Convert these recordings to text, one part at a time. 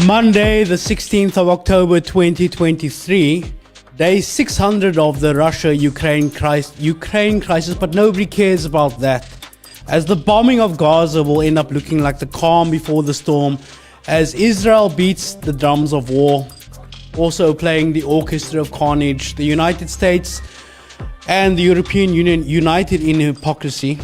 Monday, the 16th of October 2023, day 600 of the Russia-Ukraine crisis, but nobody cares about that. As the bombing of Gaza will end up looking like the calm before the storm, as Israel beats the drums of war, also playing the orchestra of carnage, the United States and the European Union united in hypocrisy.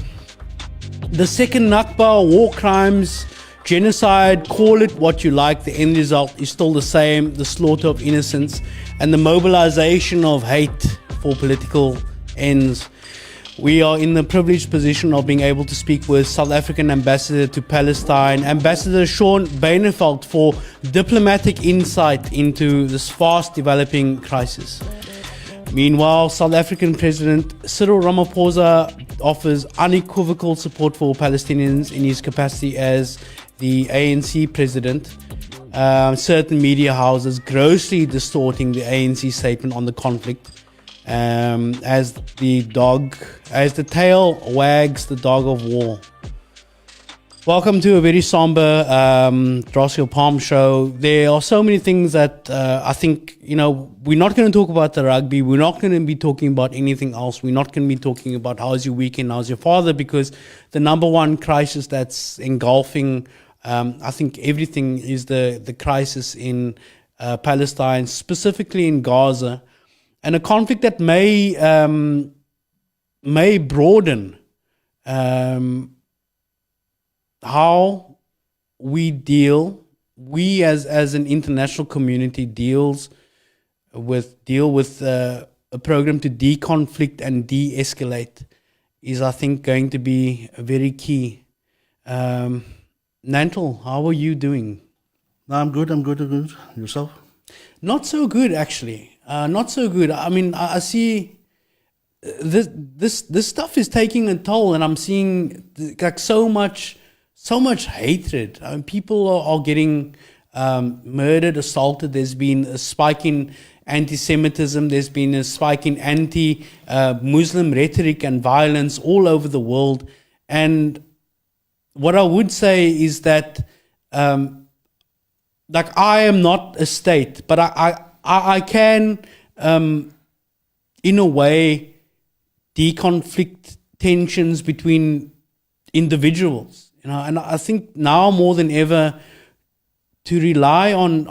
The second Nakba, war crimes, genocide, call it what you like, the end result is still the same, the slaughter of innocents and the mobilization of hate for political ends. We are in the privileged position of being able to speak with South African Ambassador to Palestine, Ambassador SHAUN BYNEVELDT, for diplomatic insight into this fast developing crisis. Meanwhile, South African President Cyril Ramaphosa offers unequivocal support for Palestinians in his capacity as the ANC president. Certain media houses grossly distorting the ANC statement on the conflict. As the tail wags the dog of war. Welcome to a very somber Roscoe Palm show. There are so many things that I think, we're not going to talk about the rugby. We're not going to be talking about anything else. We're not going to be talking about how's your weekend, how's your father, because the number one crisis that's engulfing, I think, everything is the crisis in Palestine, specifically in Gaza. And a conflict that may broaden how we as an international community deal with a program to deconflict and de-escalate is, I think, going to be very key. Nantal, how are you doing? I'm good. Yourself? Not so good, actually. Not so good. I mean, I see this stuff is taking a toll, and I'm seeing like so much hatred. I mean, people are getting murdered, assaulted. There's been a spike in anti-Semitism. There's been a spike in anti-Muslim rhetoric and violence all over the world. And what I would say is that, like, I am not a state, but I can, in a way, deconflict tensions between individuals. And I think now more than ever, to rely on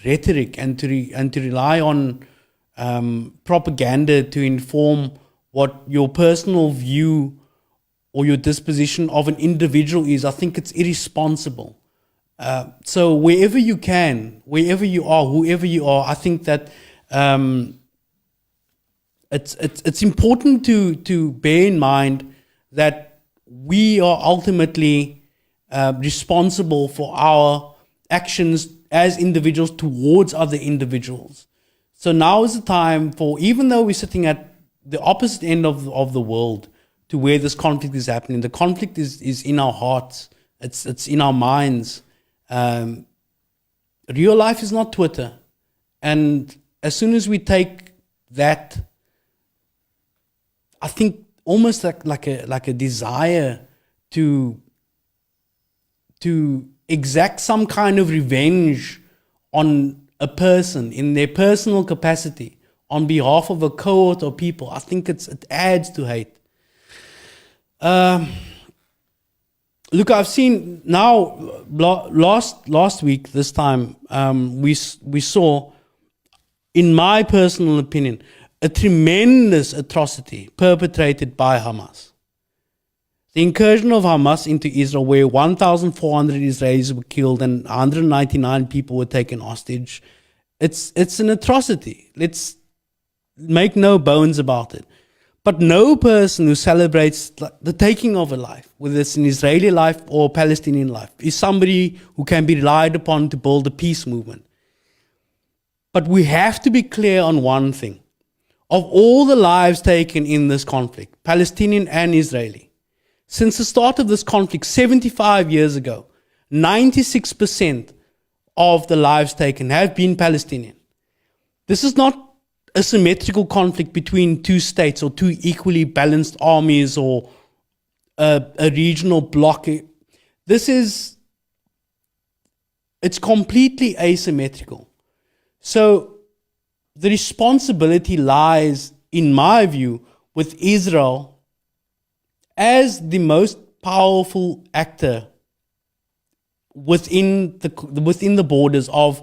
rhetoric and to rely on propaganda to inform what your personal view or your disposition of an individual is, I think it's irresponsible. So wherever you can, wherever you are, whoever you are, I think that it's important to bear in mind that we are ultimately responsible for our actions as individuals towards other individuals. So now is the time for, even though we're sitting at the opposite end of the world to where this conflict is happening, the conflict is in our hearts, it's in our minds. Real life is not Twitter, and as soon as we take that, I think almost like a desire to exact some kind of revenge on a person in their personal capacity on behalf of a cohort of people, I think it adds to hate. Look, I've seen now, last week, this time, we saw, in my personal opinion, a tremendous atrocity perpetrated by Hamas. The incursion of Hamas into Israel, where 1,400 Israelis were killed and 199 people were taken hostage, it's an atrocity. Let's make no bones about it. But no person who celebrates the taking of a life, whether it's an Israeli life or a Palestinian life, is somebody who can be relied upon to build a peace movement. But we have to be clear on one thing. Of all the lives taken in this conflict, Palestinian and Israeli, since the start of this conflict 75 years ago, 96% of the lives taken have been Palestinian. This is not a symmetrical conflict between two states or two equally balanced armies or a regional bloc. This is It's completely asymmetrical. So the responsibility lies, in my view, with Israel as the most powerful actor within the borders of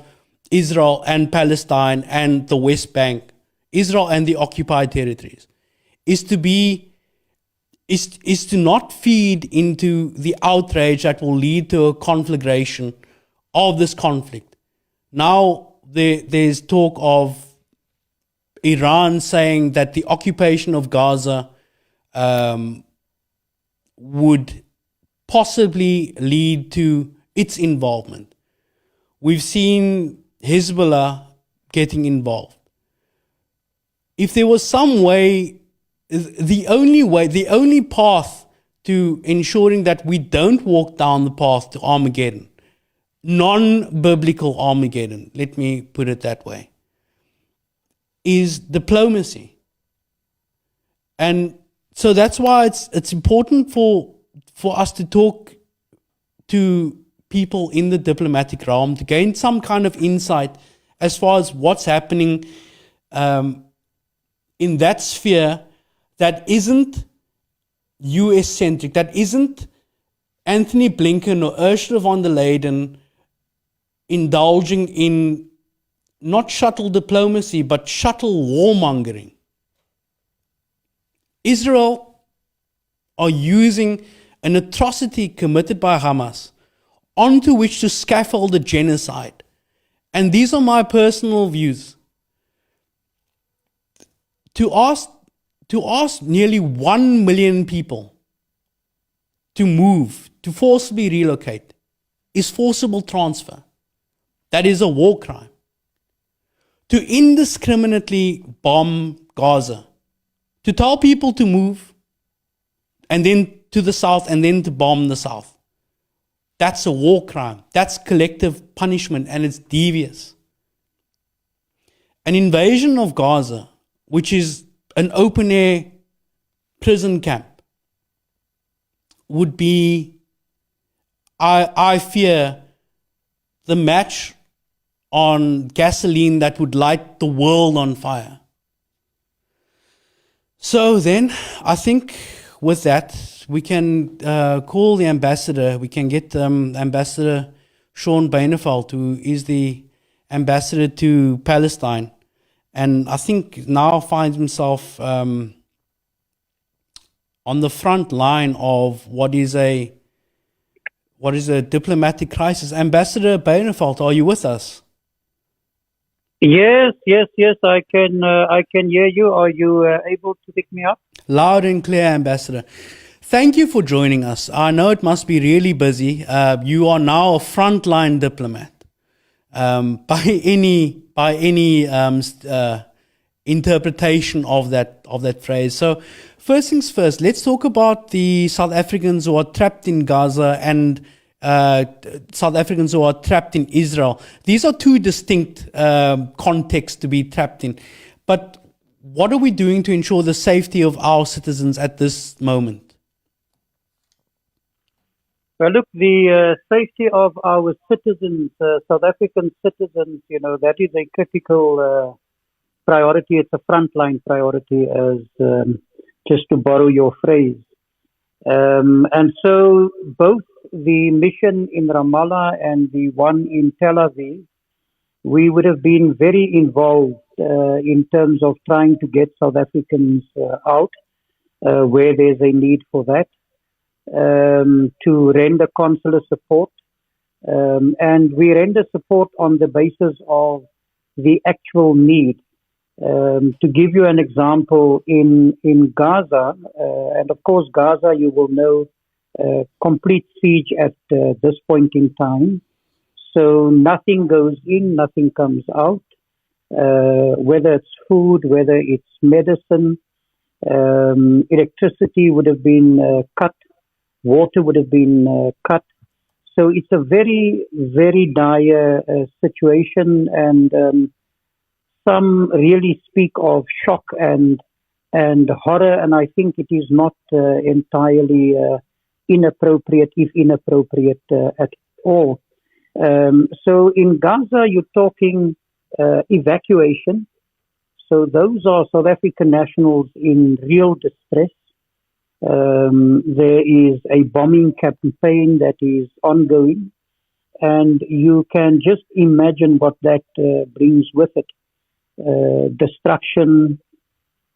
Israel and Palestine and the West Bank, Israel and the occupied territories, is to not feed into the outrage that will lead to a conflagration of this conflict. Now there's talk of Iran saying that the occupation of Gaza would possibly lead to its involvement. We've seen Hezbollah getting involved. If there was some way, the only path to ensuring that we don't walk down the path to Armageddon, non-biblical Armageddon, let me put it that way, is diplomacy. And so that's why it's important for us to talk to people in the diplomatic realm to gain some kind of insight as far as what's happening in that sphere that isn't US-centric, that isn't Anthony Blinken or Ursula von der Leyen indulging in not shuttle diplomacy, but shuttle warmongering. Israel are using an atrocity committed by Hamas onto which to scaffold a genocide. And these are my personal views. To ask nearly 1 million people to move, to forcibly relocate, is forcible transfer. That is a war crime. To indiscriminately bomb Gaza, to tell people to move, and then to the south, and then to bomb the south, that's a war crime. That's collective punishment, and it's devious. An invasion of Gaza, which is an open-air prison camp, would be, I fear, the match on gasoline that would light the world on fire. So then, I think with that, we can call the ambassador. We can get Ambassador SHAUN BYNEVELDT, who is the ambassador to Palestine, and I think now finds himself on the front line of what is a diplomatic crisis. Ambassador BYNEVELDT, are you with us? Yes, I can hear you. Are you able to pick me up? Loud and clear, Ambassador. Thank you for joining us. I know it must be really busy. You are now a frontline diplomat by any interpretation of that phrase. So, first things first, let's talk about the South Africans who are trapped in Gaza and South Africans who are trapped in Israel. These are two distinct contexts to be trapped in. But what are we doing to ensure the safety of our citizens at this moment? Well, look, the safety of our citizens, South African citizens, that is a critical priority. It's a frontline priority, as just to borrow your phrase. And so both the mission in Ramallah and the one in Tel Aviv, we would have been very involved in terms of trying to get South Africans out where there's a need for that, to render consular support. And we render support on the basis of the actual need. To give you an example, in Gaza, and of course Gaza, you will know, complete siege at this point in time. So nothing goes in, nothing comes out, whether it's food, whether it's medicine, electricity would have been cut, water would have been cut. So it's a very, very dire situation, and some really speak of shock and horror, and I think it is not entirely inappropriate, if inappropriate at all. So in Gaza, you're talking evacuation. So those are South African nationals in real distress. There is a bombing campaign that is ongoing, and you can just imagine what that brings with it. Destruction,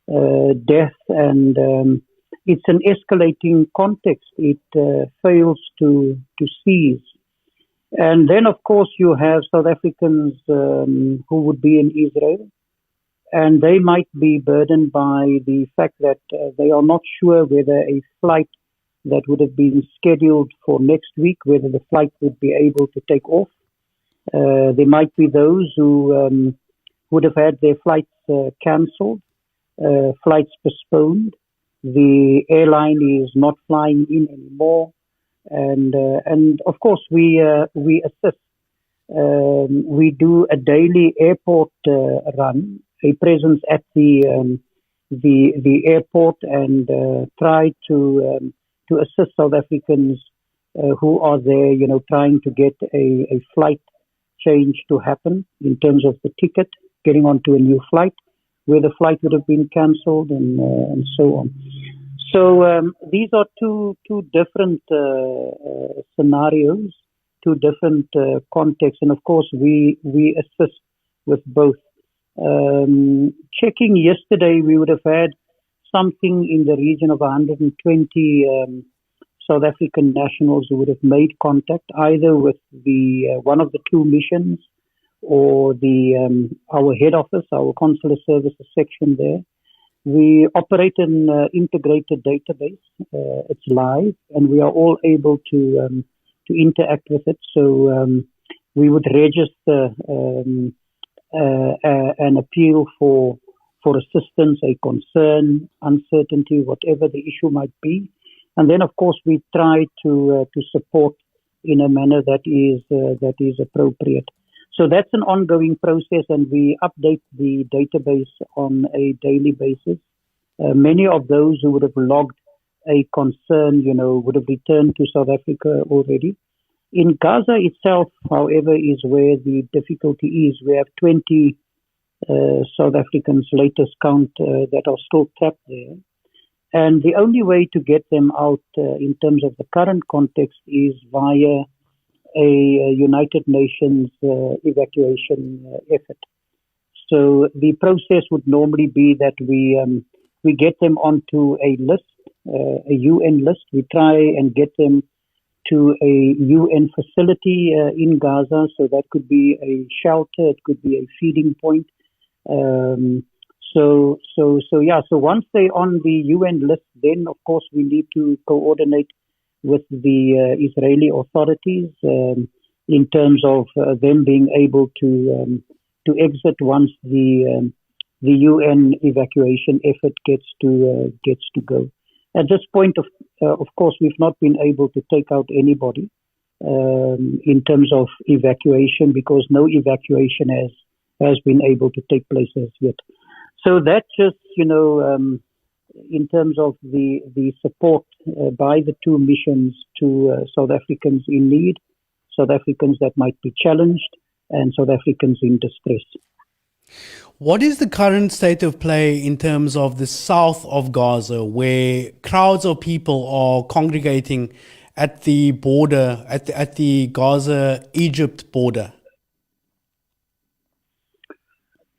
death, and it's an escalating context. It fails to cease. And then, of course, you have South Africans who would be in Israel, and they might be burdened by the fact that they are not sure whether a flight that would have been scheduled for next week, whether the flight would be able to take off. There might be those who would have had their flights cancelled, flights postponed. The airline is not flying in anymore, and of course we assist. We do a daily airport run, a presence at the airport, and try to assist South Africans who are there, trying to get a flight change to happen in terms of the ticket, getting onto a new flight where the flight would have been cancelled, and so on. So these are two different scenarios, two different contexts, and of course we assist with both. Checking yesterday, we would have had something in the region of 120 South African nationals who would have made contact either with the one of the two missions or our head office, our consular services section there. We operate an integrated database. It's live, and we are all able to interact with it. So we would register an appeal for assistance, a concern, uncertainty, whatever the issue might be, and then of course we try to support in a manner that is appropriate. So that's an ongoing process, and we update the database on a daily basis. Many of those who would have logged a concern, would have returned to South Africa already. In Gaza itself, however, is where the difficulty is. We have 20 South Africans, latest count, that are still trapped there. And the only way to get them out in terms of the current context is via a United Nations evacuation effort. So the process would normally be that we get them onto a list, a UN list. We try and get them to a UN facility in Gaza. So that could be a shelter, it could be a feeding point. So once they're on the UN list, then of course we need to coordinate with the Israeli authorities in terms of them being able to exit once the UN evacuation effort gets to go. At this point, of course, we've not been able to take out anybody in terms of evacuation because no evacuation has been able to take place as yet. So that just, in terms of the support by the two missions to South Africans in need, South Africans that might be challenged, and South Africans in distress. What is the current state of play in terms of the south of Gaza, where crowds of people are congregating at the border, at the Gaza-Egypt border?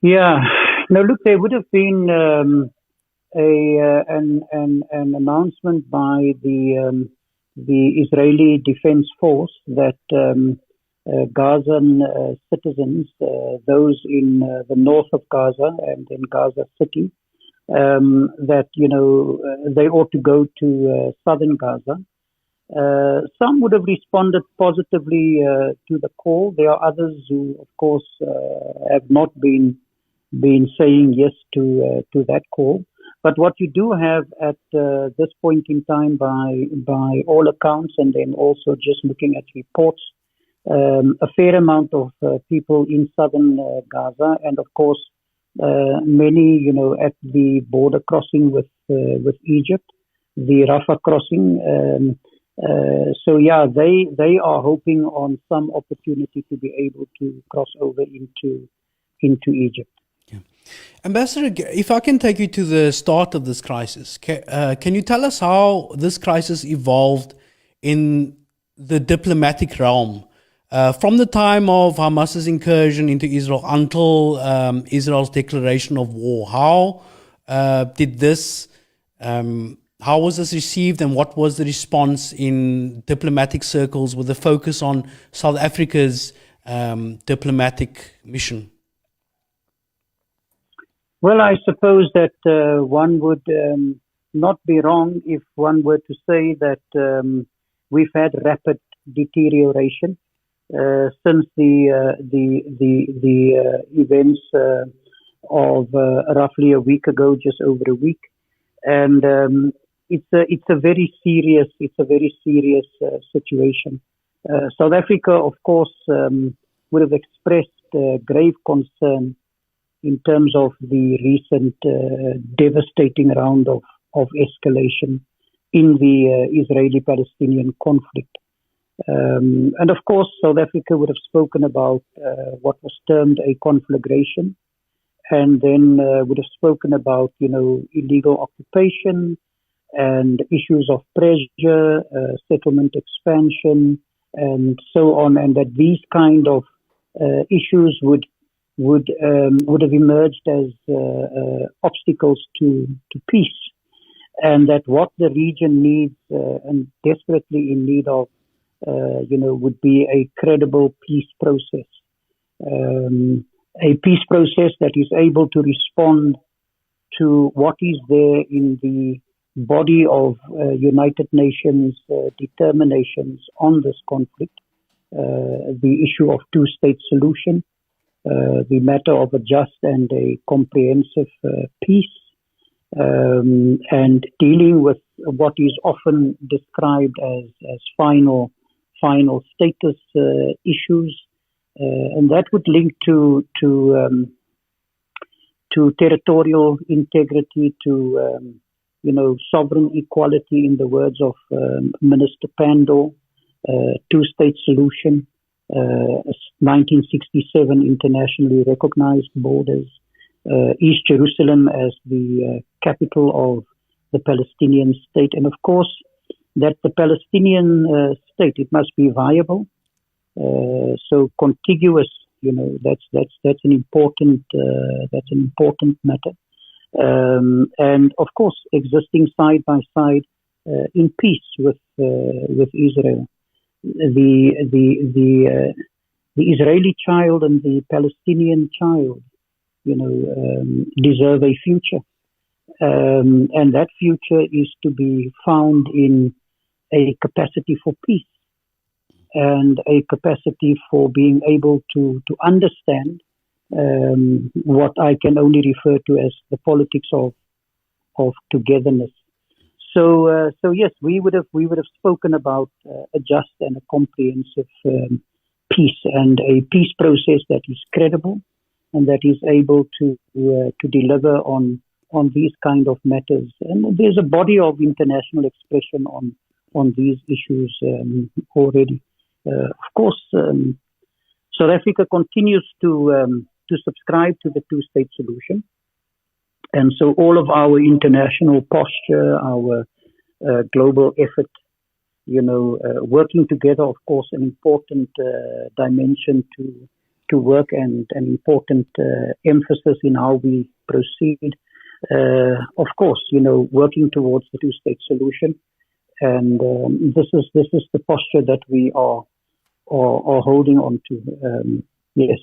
Yeah. Now, look, there would have been an announcement by the Israeli Defense Force that Gazan citizens, those in the north of Gaza and in Gaza City, that they ought to go to southern Gaza. Some would have responded positively to the call. There are others who, of course, have not been saying yes to that call. But what you do have at this point in time, by all accounts, and then also just looking at reports, a fair amount of people in southern Gaza, and of course many, at the border crossing with Egypt, the Rafah crossing. So yeah, they are hoping on some opportunity to be able to cross over into Egypt. Ambassador, if I can take you to the start of this crisis, can you tell us how this crisis evolved in the diplomatic realm? From the time of Hamas's incursion into Israel until Israel's declaration of war, how was this received, and what was the response in diplomatic circles with a focus on South Africa's diplomatic mission? Well, I suppose that one would not be wrong if one were to say that we've had rapid deterioration since the events of roughly a week ago, just over a week, and it's a very serious situation. South Africa, of course, would have expressed grave concern in terms of the recent devastating round of escalation in the Israeli-Palestinian conflict. And of course, South Africa would have spoken about what was termed a conflagration, and then would have spoken about, illegal occupation and issues of pressure, settlement expansion, and so on, and that these kind of issues would have emerged as obstacles to peace, and that what the region needs and desperately in need of, would be a credible peace process, a peace process that is able to respond to what is there in the body of United Nations determinations on this conflict, the issue of two-state solution, the matter of a just and a comprehensive peace, and dealing with what is often described as final status issues, and that would link to territorial integrity, to sovereign equality, in the words of Minister Pandor, two-state solution, 1967 internationally recognized borders, East Jerusalem as the capital of the Palestinian state, and of course that the Palestinian state, it must be viable, so contiguous. That's an important matter, and of course existing side by side in peace with Israel. The Israeli child and the Palestinian child, deserve a future, and that future is to be found in a capacity for peace and a capacity for being able to understand what I can only refer to as the politics of togetherness. So yes, we would have spoken about a just and a comprehensive peace, and a peace process that is credible and that is able to deliver on these kind of matters. And there's a body of international expression on these issues already. Of course, South Africa continues to subscribe to the two-state solution. And so all of our international posture, our global effort, working together, of course, an important dimension to work, and an important emphasis in how we proceed. Of course, working towards the two-state solution. And this is the posture that we are holding on to. Yes.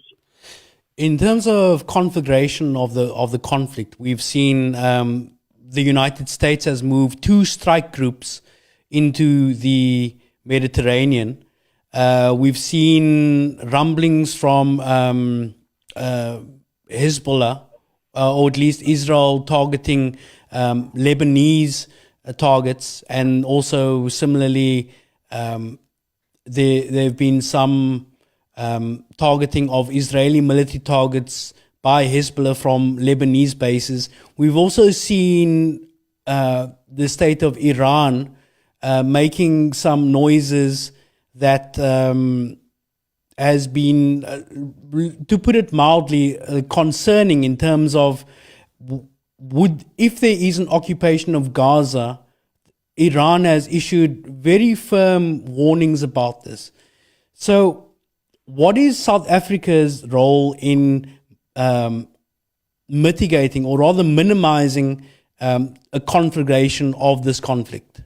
In terms of conflagration of the conflict, we've seen the United States has moved 2 strike groups into the Mediterranean. We've seen rumblings from Hezbollah, or at least Israel, targeting Lebanese targets, and also similarly there have been some targeting of Israeli military targets by Hezbollah from Lebanese bases. We've also seen the state of Iran making some noises that has been, to put it mildly, concerning in terms of if there is an occupation of Gaza, Iran has issued very firm warnings about this. So what is South Africa's role in mitigating, or rather minimizing, a conflagration of this conflict?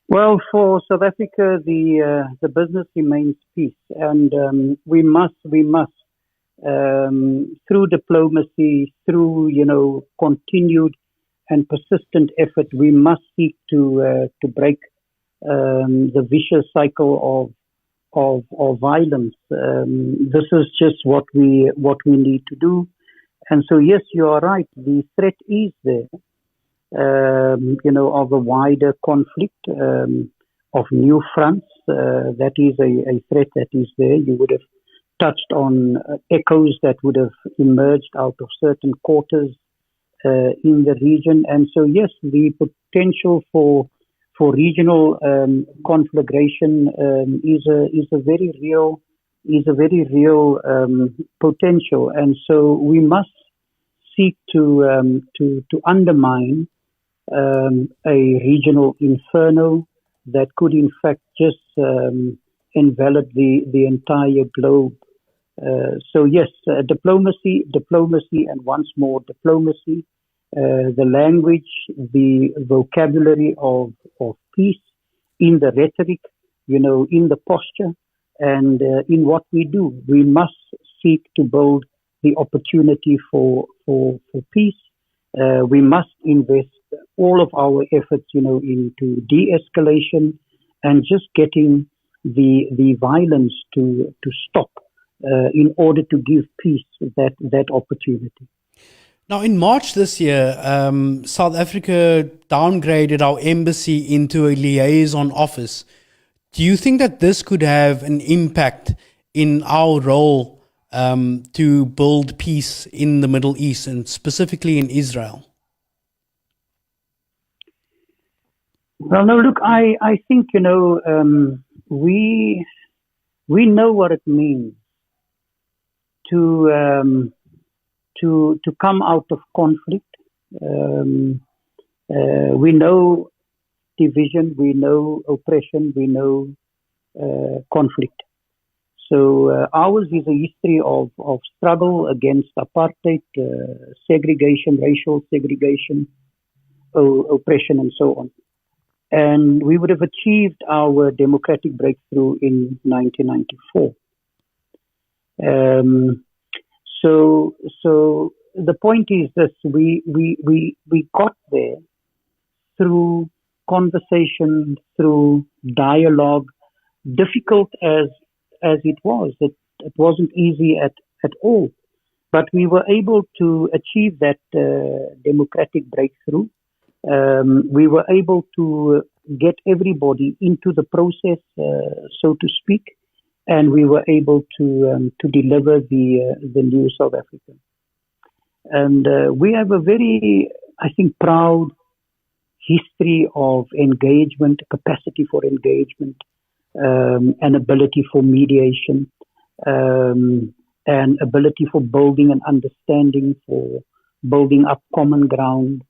Well, for South Africa, the business remains peace, and we must through diplomacy, through continued and persistent effort, we must seek to break the vicious cycle of violence. This is just what we need to do, and so yes, you are right. The threat is there. Of a wider conflict, of new fronts. That is a threat that is there. You would have touched on echoes that would have emerged out of certain quarters in the region. And so, yes, the potential for regional conflagration is a very real potential. And so we must seek to undermine a regional inferno that could in fact just envelop the entire globe. So yes, diplomacy, and once more diplomacy, the language, the vocabulary of peace in the rhetoric, in the posture, and in what we do. We must seek to build the opportunity for peace. We must invest all of our efforts, into de-escalation and just getting the violence to stop in order to give peace that opportunity. Now, in March this year, South Africa downgraded our embassy into a liaison office. Do you think that this could have an impact in our role to build peace in the Middle East, and specifically in Israel? Well, no, look, I think, we know what it means to come out of conflict. We know division, we know oppression, we know conflict. So ours is a history of struggle against apartheid, segregation, racial segregation, oppression, and so on. And we would have achieved our democratic breakthrough in 1994. So the point is this: we got there through conversation, through dialogue, difficult as it was. It wasn't easy at all, but we were able to achieve that democratic breakthrough. We were able to get everybody into the process, so to speak, and we were able to deliver the new South Africa. And we have a very, I think, proud history of engagement, capacity for engagement, and ability for mediation, and ability for building an understanding, for building up common ground,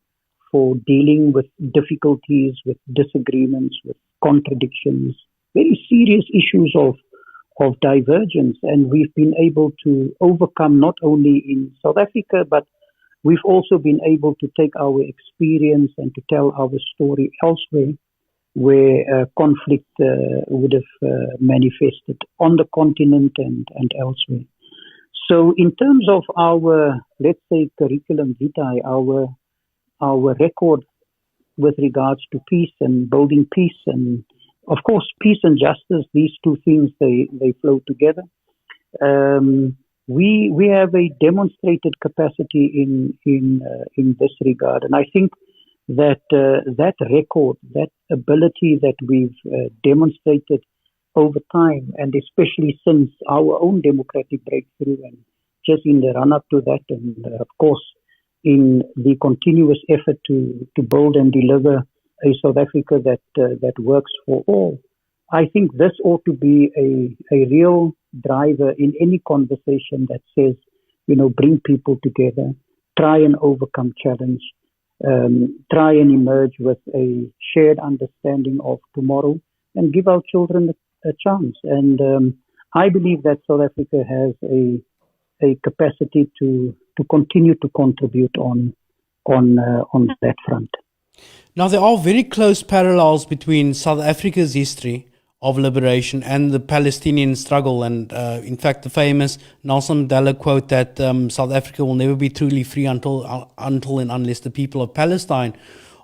for dealing with difficulties, with disagreements, with contradictions, very serious issues of divergence. And we've been able to overcome not only in South Africa, but we've also been able to take our experience and to tell our story elsewhere, where conflict would have manifested on the continent and elsewhere. So in terms of our, let's say, curriculum vitae, our record with regards to peace and building peace, and of course peace and justice, these two things, they flow together. We have a demonstrated capacity in this regard, and I think that that record, that ability that we've demonstrated over time, and especially since our own democratic breakthrough, and just in the run-up to that, and of course in the continuous effort to build and deliver a South Africa that works for all. I think this ought to be a real driver in any conversation that says, bring people together, try and overcome challenge, try and emerge with a shared understanding of tomorrow, and give our children a chance. And I believe that South Africa has a capacity to continue to contribute on that front. Now, there are very close parallels between South Africa's history of liberation and the Palestinian struggle. And in fact, the famous Nelson Mandela quote that South Africa will never be truly free until and unless the people of Palestine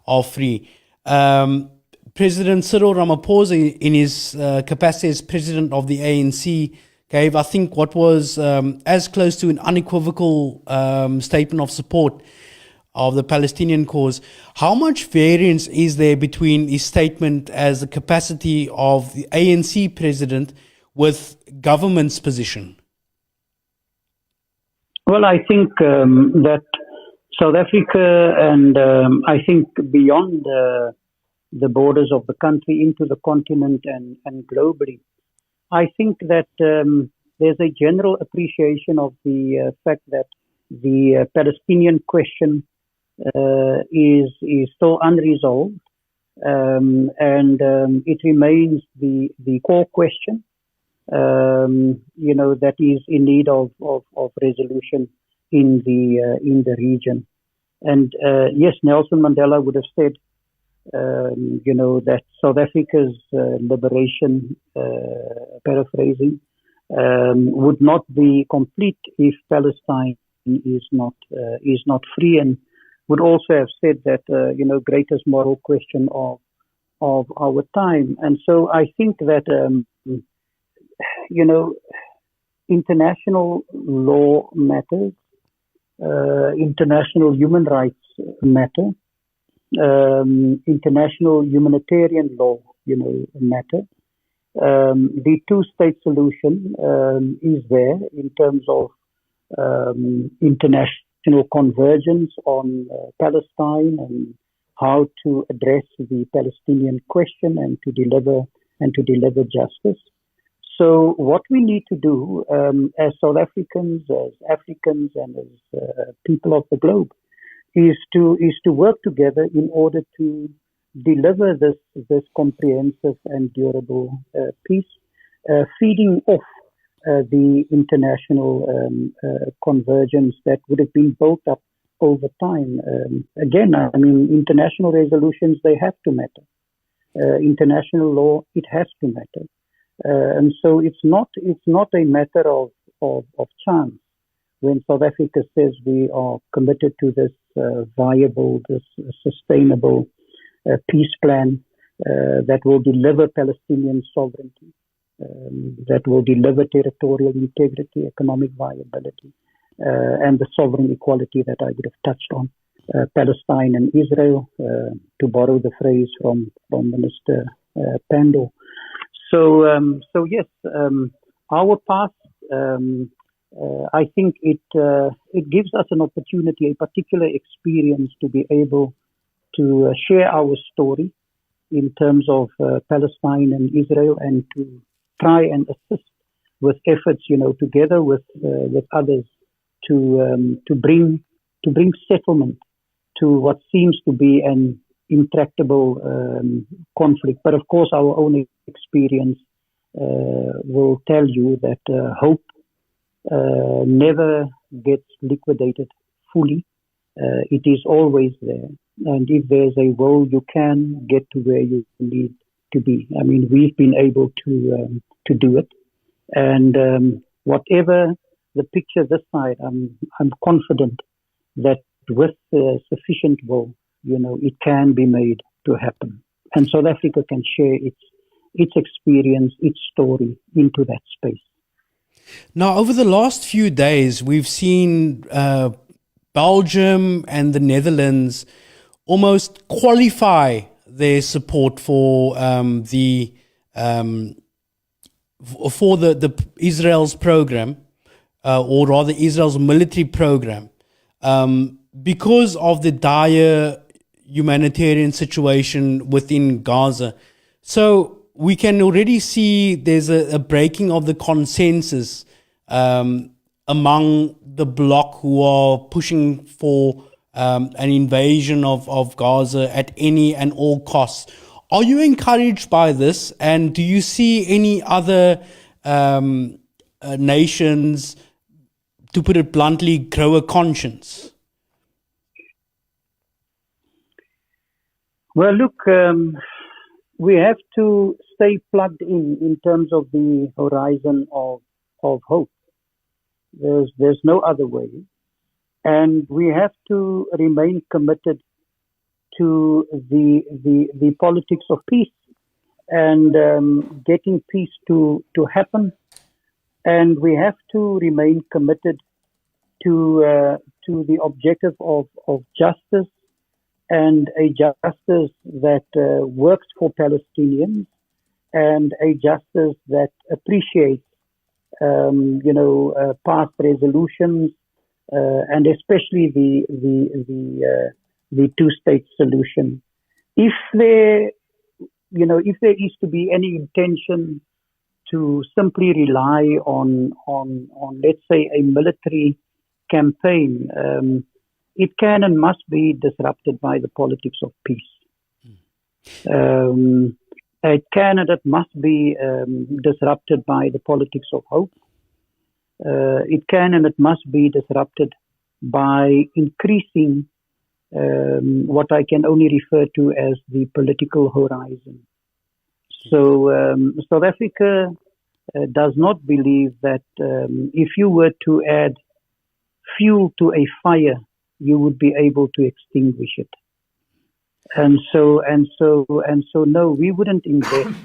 are free. President Cyril Ramaphosa, in his capacity as president of the ANC, gave, I think, what was as close to an unequivocal statement of support of the Palestinian cause. How much variance is there between his statement as the capacity of the ANC president with government's position? Well, I think that South Africa and I think beyond the borders of the country into the continent and globally, I think that there's a general appreciation of the fact that the Palestinian question is still unresolved, and it remains the core question, that is in need of resolution in the region. And yes, Nelson Mandela would have said, that South Africa's liberation, paraphrasing, would not be complete if Palestine is not free, and would also have said that greatest moral question of our time. And so I think that international law matters, international human rights matter, international humanitarian law matter. The two-state solution is there in terms of international convergence on Palestine and how to address the Palestinian question and to deliver justice. So what we need to do as South Africans, as Africans, and as people of the globe is to work together in order to deliver this comprehensive and durable peace, feeding off the international convergence that would have been built up over time. Again, I mean, international resolutions, they have to matter. International law, it has to matter. And so it's not a matter of chance when South Africa says we are committed to this viable, this sustainable peace plan that will deliver Palestinian sovereignty, that will deliver territorial integrity, economic viability, and the sovereign equality that I would have touched on, Palestine and Israel, to borrow the phrase from Minister Pandor. So yes, our past, I think it gives us an opportunity, a particular experience to be able to share our story in terms of Palestine and Israel, and to try and assist with efforts, together with others to bring settlement to what seems to be an intractable conflict. But of course, our own experience will tell you that hope never gets liquidated fully. It is always there. And if there's a will, you can get to where you need to be. I mean, we've been able to do it. And whatever the picture this side, I'm confident that with sufficient will, it can be made to happen. And South Africa can share its experience, its story into that space. Now, over the last few days, we've seen Belgium and the Netherlands almost qualify their support for the Israel's program, or rather Israel's military program, because of the dire humanitarian situation within Gaza. So we can already see there's a breaking of the consensus among the bloc who are pushing for an invasion of Gaza at any and all costs. Are you encouraged by this? And do you see any other nations, to put it bluntly, grow a conscience? Well, look, we have to stay plugged in terms of the horizon of hope. There's no other way. And we have to remain committed to the politics of peace and getting peace to happen. And we have to remain committed to the objective of justice, and a justice that works for Palestinians, and a justice that appreciates, past resolutions, and especially the two-state solution. If there is to be any intention to simply rely on let's say a military campaign, it can and must be disrupted by the politics of peace. It can and it must be disrupted by the politics of hope. It can and it must be disrupted by increasing what I can only refer to as the political horizon. So South Africa does not believe that if you were to add fuel to a fire, you would be able to extinguish it. And so, no, we wouldn't invest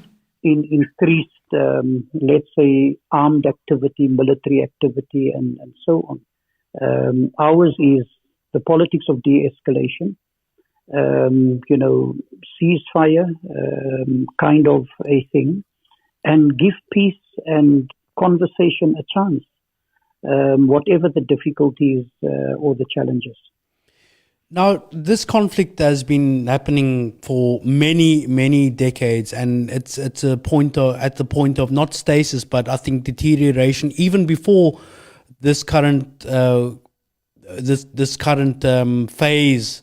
in increased, let's say, armed activity, military activity, and so on. Ours is the politics of de-escalation, ceasefire, kind of a thing, and give peace and conversation a chance, whatever the difficulties or the challenges. Now, this conflict has been happening for many, many decades, and it's at the point of not stasis, but I think deterioration. Even before this current phase,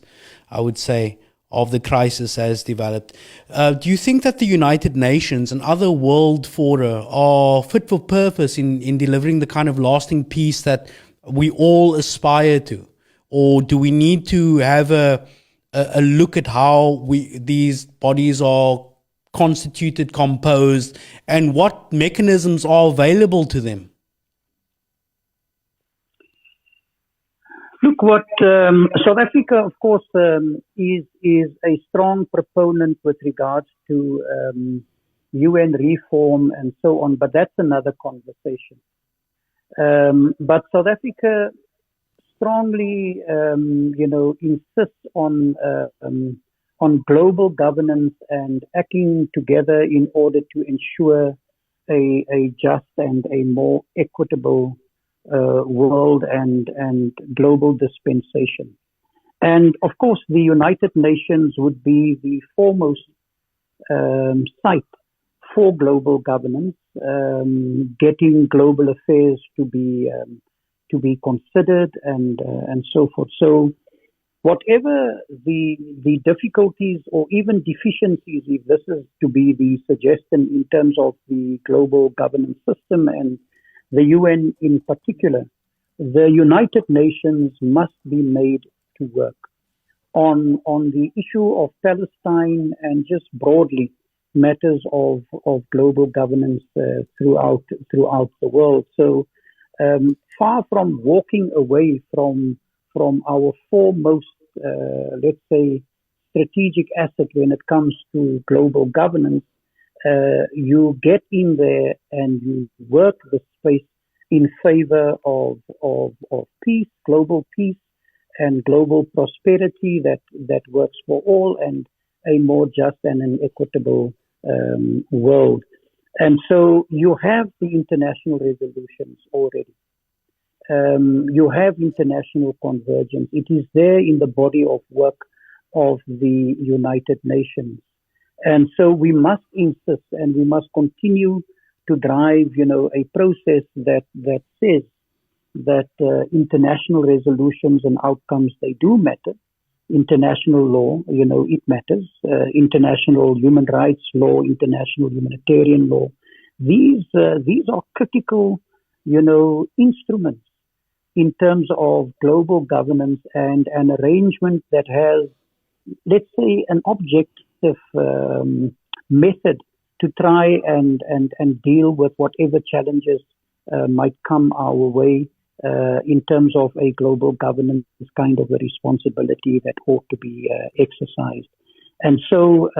I would say, of the crisis has developed. Do you think that the United Nations and other world fora are fit for purpose in delivering the kind of lasting peace that we all aspire to? Or do we need to have a look at how these bodies are constituted, composed, and what mechanisms are available to them? Look, what South Africa, of course, is a strong proponent with regards to UN reform and so on, but that's another conversation. But South Africa strongly, insists on global governance and acting together in order to ensure a just and a more equitable world and global dispensation. And of course, the United Nations would be the foremost site for global governance, getting global affairs to be considered and so forth. So whatever the difficulties or even deficiencies, if this is to be the suggestion in terms of the global governance system and the UN in particular, the United Nations must be made to work on the issue of Palestine and just broadly matters of global governance throughout the world. So far from walking away from our foremost, let's say, strategic asset when it comes to global governance, you get in there and you work the space in favor of peace, global peace, and global prosperity that works for all, and a more just and an equitable world. And so you have the international resolutions already. You have international convergence. It is there in the body of work of the United Nations. And so we must insist and we must continue to drive, a process that says that international resolutions and outcomes, they do matter. International law, it matters. International human rights law, international humanitarian law. These are critical, instruments in terms of global governance and an arrangement that has, let's say, an objective method to try and deal with whatever challenges might come our way in terms of a global governance kind of a responsibility that ought to be exercised. And so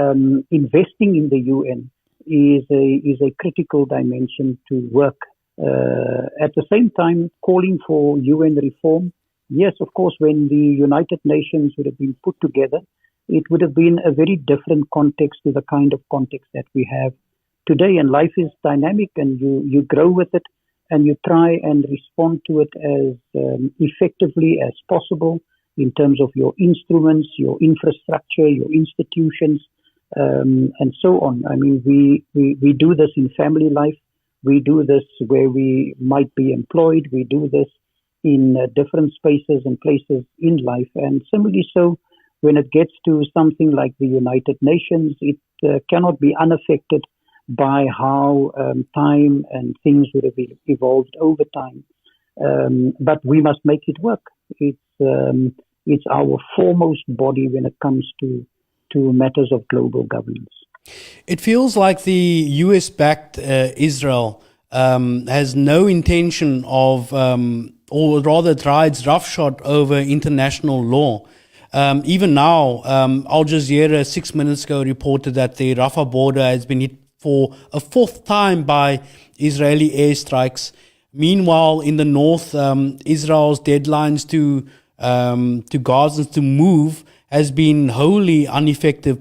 investing in the UN is a critical dimension to work. At the same time, calling for UN reform. Yes, of course, when the United Nations would have been put together, it would have been a very different context to the kind of context that we have today. And life is dynamic, and you grow with it, and you try and respond to it as effectively as possible in terms of your instruments, your infrastructure, your institutions, and so on. I mean, we do this in family life. We do this where we might be employed. We do this in different spaces and places in life. And similarly so, when it gets to something like the United Nations, it cannot be unaffected by how time and things would have evolved over time. But we must make it work. It's our foremost body when it comes to matters of global governance. It feels like the US-backed Israel has no intention of, or rather it rides roughshod over international law. Even now, Al Jazeera 6 minutes ago reported that the Rafah border has been hit for a fourth time by Israeli airstrikes. Meanwhile, in the north, Israel's deadlines to Gazans to move has been wholly ineffective.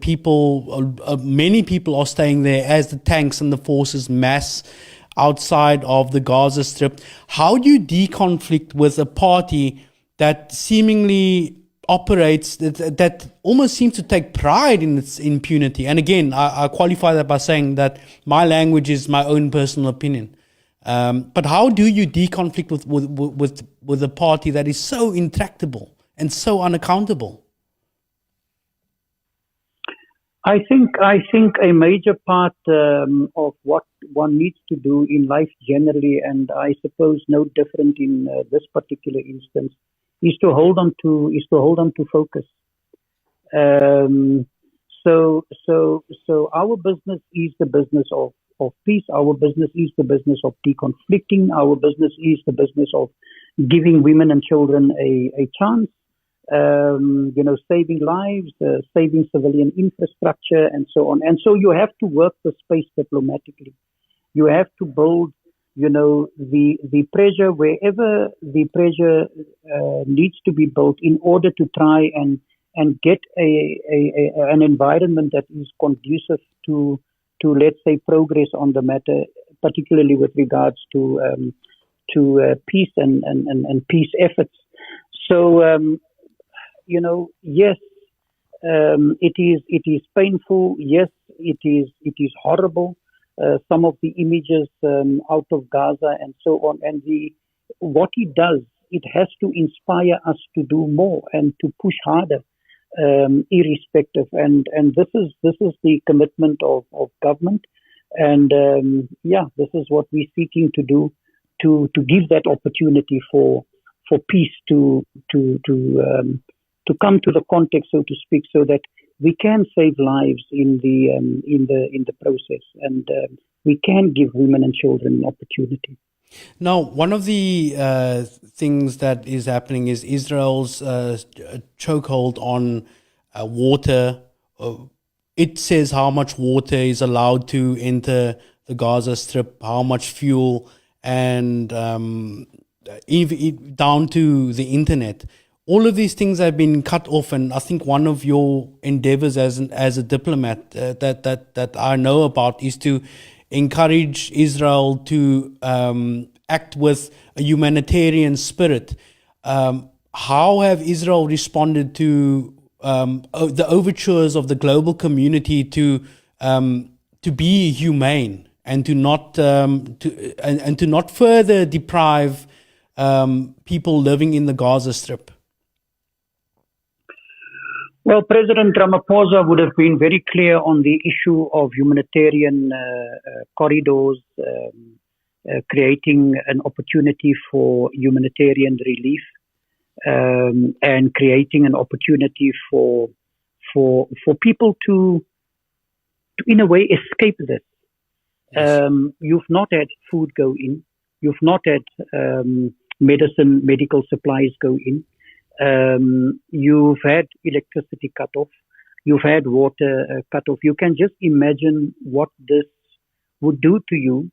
Many people are staying there as the tanks and the forces mass outside of the Gaza Strip. How do you deconflict with a party that seemingly operates, that almost seems to take pride in its impunity? And again, I qualify that by saying that my language is my own personal opinion. But how do you deconflict with a party that is so intractable and so unaccountable? I think a major part of what one needs to do in life generally, and I suppose no different in this particular instance, is to hold on to focus. So our business is the business of peace. Our business is the business of deconflicting. Our business is the business of giving women and children a chance. Saving lives, saving civilian infrastructure, and so on. And so you have to work the space diplomatically. You have to build, the pressure wherever the pressure needs to be built in order to try and get an environment that is conducive to let's say progress on the matter, particularly with regards to peace and peace efforts. So. Yes, it is painful. Yes, it is horrible. Some of the images out of Gaza and so on, and what it does, it has to inspire us to do more and to push harder, irrespective. And this is the commitment of government, and this is what we're seeking to do to give that opportunity for peace to come to the context, so to speak, so that we can save lives in the process, and we can give women and children an opportunity. Now, one of the things that is happening is Israel's chokehold on water. It says how much water is allowed to enter the Gaza Strip, how much fuel, and even down to the internet. All of these things have been cut off, and I think one of your endeavors as a diplomat that I know about is to encourage Israel to act with a humanitarian spirit. How have Israel responded to the overtures of the global community to be humane and to not further deprive people living in the Gaza Strip? Well, President Ramaphosa would have been very clear on the issue of humanitarian corridors, creating an opportunity for humanitarian relief, and creating an opportunity for people to in a way escape this. Yes. You've not had food go in. You've not had medical supplies go in. You've had electricity cut off. You've had water cut off. You can just imagine what this would do to you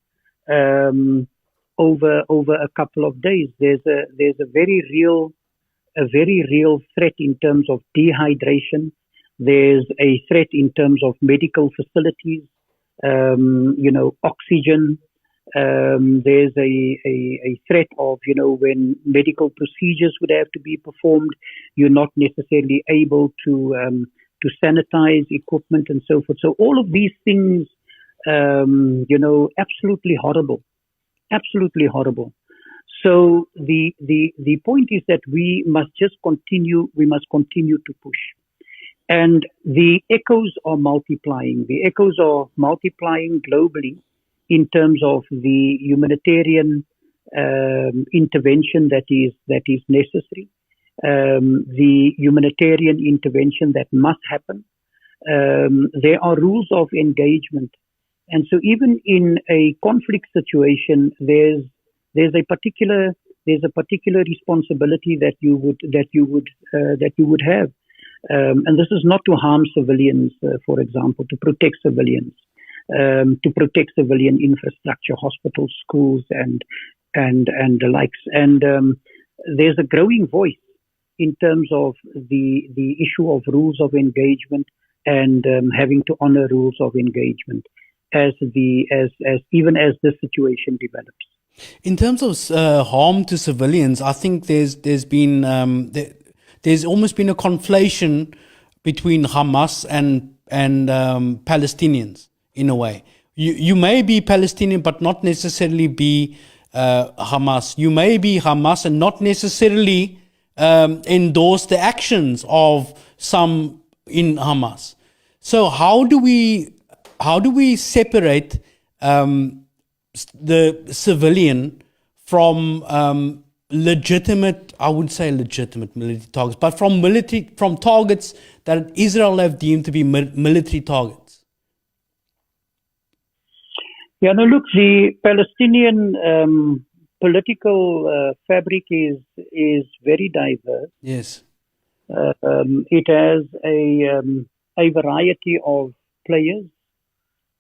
over a couple of days. There's a very real threat in terms of dehydration. There's a threat in terms of medical facilities, oxygen. There's a threat of, when medical procedures would have to be performed, you're not necessarily able to sanitize equipment and so forth. So all of these things, absolutely horrible. Absolutely horrible. So the point is that we must continue to push. And the echoes are multiplying. The echoes are multiplying globally in terms of the humanitarian intervention that is necessary, the humanitarian intervention that must happen. There are rules of engagement, and so even in a conflict situation, there's a particular responsibility that you would have. And this is not to harm civilians, for example, to protect civilians, to protect civilian infrastructure, hospitals, schools, and the likes. And there's a growing voice in terms of the issue of rules of engagement and having to honor rules of engagement even as the situation develops. In terms of harm to civilians, I think there's almost been a conflation between Hamas and Palestinians in a way. You may be Palestinian but not necessarily be Hamas. You may be Hamas and not necessarily endorse the actions of some in Hamas. So how do we separate the civilian from legitimate military targets, but from targets that Israel have deemed to be military targets? Yeah, no, look, the Palestinian political fabric is very diverse. Yes. It has a variety of players.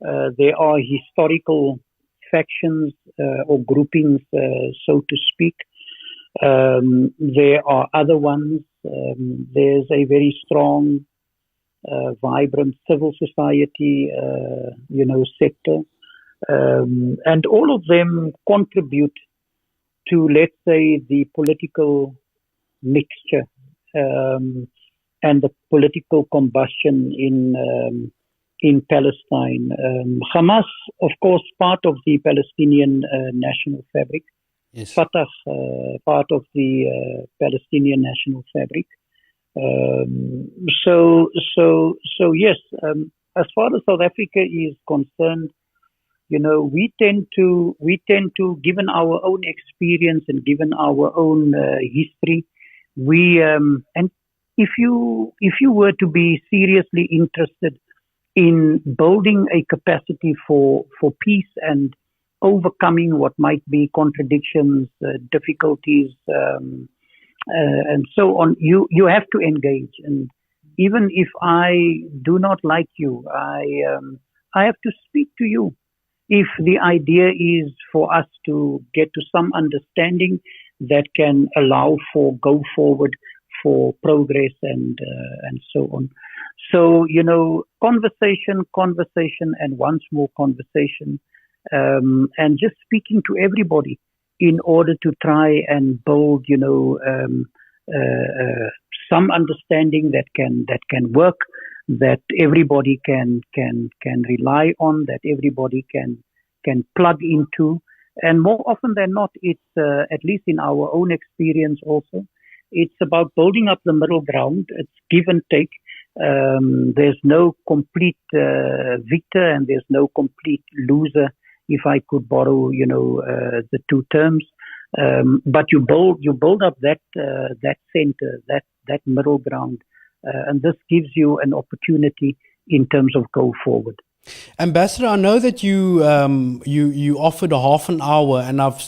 There are historical factions or groupings, so to speak. There are other ones. There's a very strong, vibrant civil society, sector. And all of them contribute to, let's say, the political mixture and the political combustion in Palestine. Hamas, of course, part of the Palestinian national fabric. Yes. Fatah, part of the Palestinian national fabric. So yes, as far as South Africa is concerned, we tend to, given our own experience and given our own history, and if you were to be seriously interested in building a capacity for peace and overcoming what might be contradictions, difficulties, and so on, you have to engage. And even if I do not like you, I have to speak to you. If the idea is for us to get to some understanding that can allow for go forward, for progress, and so on. So, conversation, and once more conversation, and just speaking to everybody in order to try and build, some understanding that can work, that everybody can rely on, that everybody can plug into. And more often than not, it's at least in our own experience also, it's about building up the middle ground. It's give and take. There's no complete victor and there's no complete loser, if I could borrow, the two terms. But you build up that center, that middle ground, and this gives you an opportunity in terms of go forward. Ambassador, I know that you offered a half an hour, and I've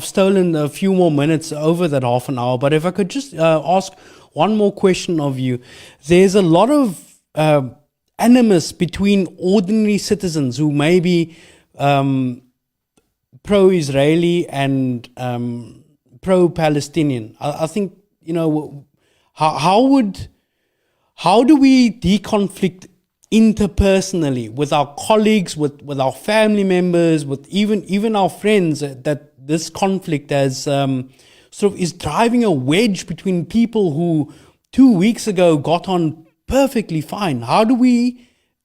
stolen a few more minutes over that half an hour. But if I could just ask one more question of you, there's a lot of animus between ordinary citizens who may be pro-Israeli and pro-Palestinian. I think, how do we deconflict interpersonally with our colleagues, with our family members, with even our friends, that this conflict has sort of is driving a wedge between people who 2 weeks ago got on perfectly fine? How do we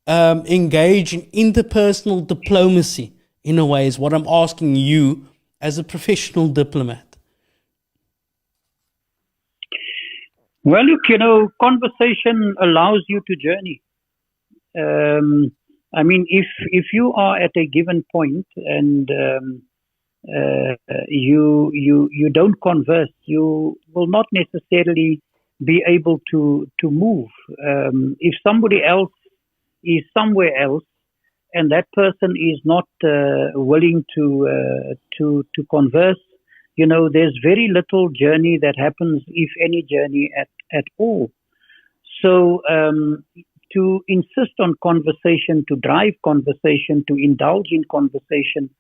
engage in interpersonal diplomacy, in a way, is what I'm asking you as a professional diplomat? Well, look, conversation allows you to journey. If you are at a given point and you don't converse, you will not necessarily be able to move. If somebody else is somewhere else and that person is not willing to converse, there's very little journey that happens, if any journey at all. So to insist on conversation, to drive conversation, to indulge in conversation,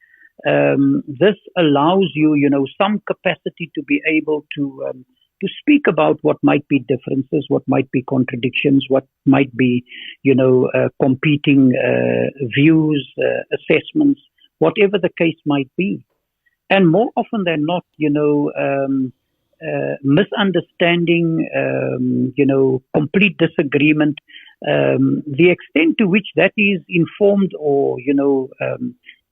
this allows you, some capacity to be able to speak about what might be differences, what might be contradictions, what might be, competing views, assessments, whatever the case might be. And more often than not, misunderstanding, complete disagreement, the extent to which that is informed or,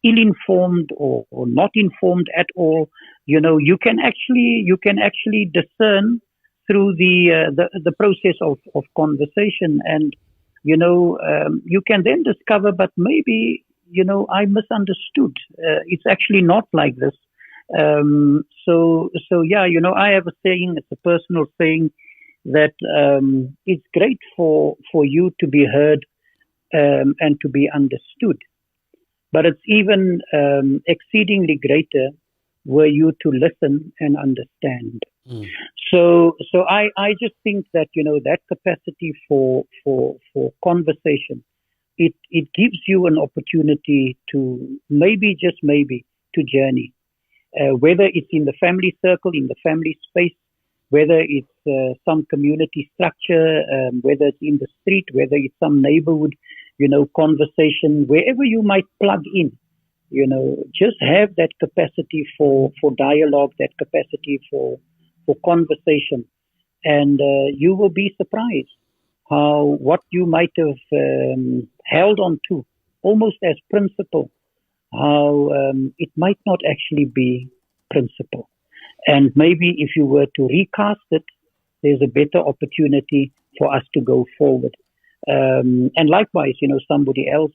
ill-informed or not informed at all, you can actually discern through the process of conversation, and you can then discover, but maybe I misunderstood. It's actually not like this. I have a saying. It's a personal saying that it's great for you to be heard and to be understood. But it's even exceedingly greater were you to listen and understand. Mm. So I just think that that capacity for conversation, it gives you an opportunity to maybe, just maybe, to journey, whether it's in the family circle, in the family space, whether it's some community structure, whether it's in the street, whether it's some neighborhood, conversation, wherever you might plug in, just have that capacity for dialogue, that capacity for conversation. And you will be surprised how what you might have held on to almost as principle, how it might not actually be principle. And maybe if you were to recast it, there's a better opportunity for us to go forward. And likewise, somebody else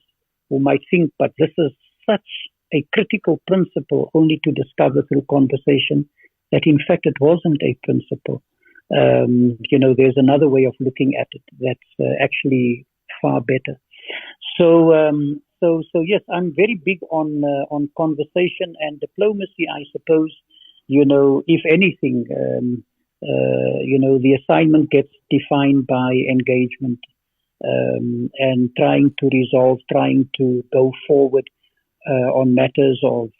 who might think, but this is such a critical principle, only to discover through conversation that in fact it wasn't a principle. There's another way of looking at it that's actually far better. So yes, I'm very big on conversation and diplomacy. I suppose, if anything, the assignment gets defined by engagement. And trying to resolve, trying to go forward on matters of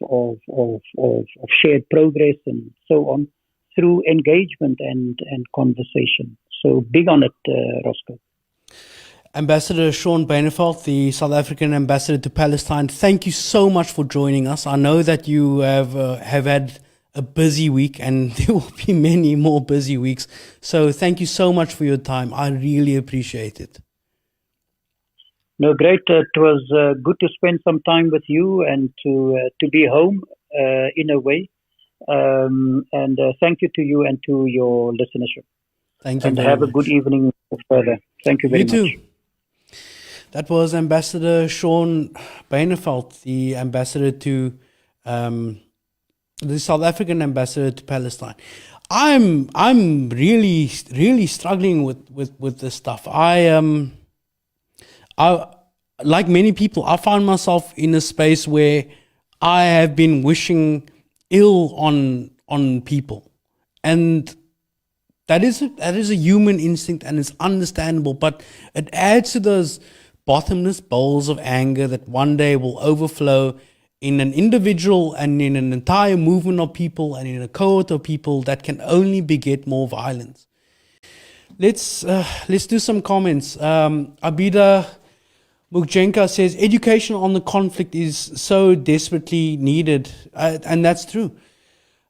shared progress and so on through engagement and conversation. So big on it, Roscoe. Ambassador Shaun Byneveldt, the South African ambassador to Palestine, thank you so much for joining us. I know that you have had a busy week, and there will be many more busy weeks. So thank you so much for your time. I really appreciate it. No, great. It was good to spend some time with you and to be home in a way. And thank you to you and to your listenership. Thank you and very have much. a good evening further. Thank you very You too. much. That was Ambassador Shaun Byneveldt, the ambassador to the South African ambassador to Palestine. I'm really struggling with this stuff. I like many people, I find myself in a space where I have been wishing ill on people, and that is a human instinct, and it's understandable, but it adds to those bottomless bowls of anger that one day will overflow in an individual and in an entire movement of people and in a cohort of people that can only beget more violence. Let's do some comments. Abida Mukjenka says, education on the conflict is so desperately needed, and that's true.